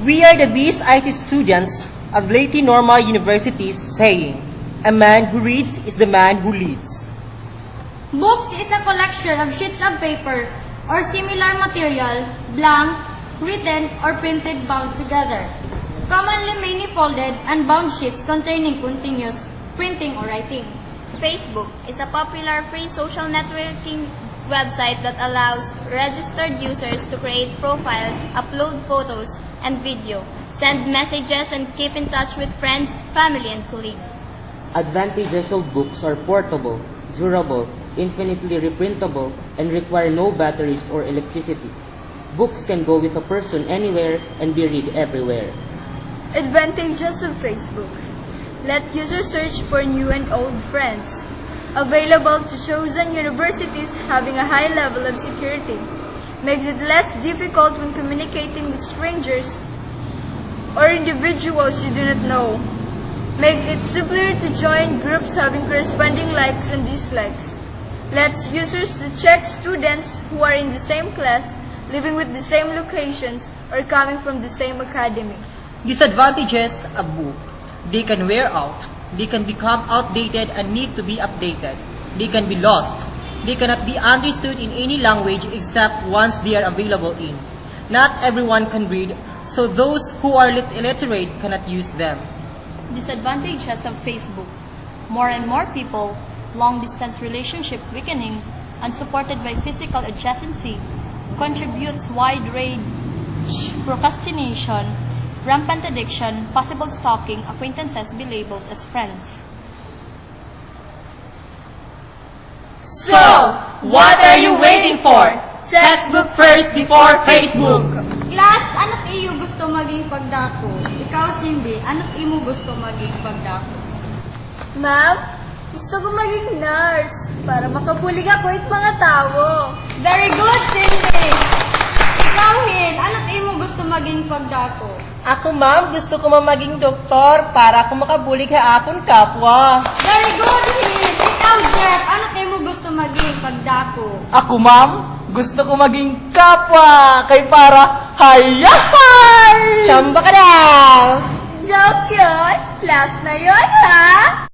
We are the BIS IT students of Leyte Normal University saying, a man who reads is the man who leads. Books is a collection of sheets of paper or similar material, blank, written, or printed bound together. Commonly many folded and bound sheets containing continuous printing or writing. Facebook is a popular free social networking website that allows registered users to create profiles, upload photos and video, send messages, and keep in touch with friends, family, and colleagues. Advantages of books are portable, durable, infinitely reprintable, and require no batteries or electricity. Books can go with a person anywhere and be read everywhere. Advantages of Facebook. Let users search for new and old friends. Available to chosen universities having a high level of security. Makes it less difficult when communicating with strangers or individuals you do not know. Makes it simpler to join groups having corresponding likes and dislikes. Lets users to check students who are in the same class, living with the same locations, or coming from the same academy. Disadvantages of book. They can wear out. They can become outdated and need to be updated. They can be lost. They cannot be understood in any language except once they are available in. Not everyone can read, so those who are illiterate cannot use them. Disadvantages of Facebook. More and more people, long-distance relationship weakening, unsupported by physical adjacency, contributes wide range procrastination, rampant addiction, possible stalking, acquaintances be labeled as friends. So, what are you waiting for? Textbook first before Facebook. Class, ano't iyo gusto maging pagdako? Ikaw, Cindy, ano't imo gusto maging pagdako? Ma'am, gusto ko maging nurse para makabulig ako at mga tao. Very good, Cindy! Ikaw, Hin, ano't imo gusto maging pagdako? Ako, ma'am, gusto ko maging doktor para ako makabulig sa akong kapwa. Very good, Hin! Ikaw, Jeff, ano't imo gusto maging pagdako? Ako, ma'am, gusto ko maging kapwa kay para hayahay! Chamba ka daw! Joke yun! Last na yun, ha?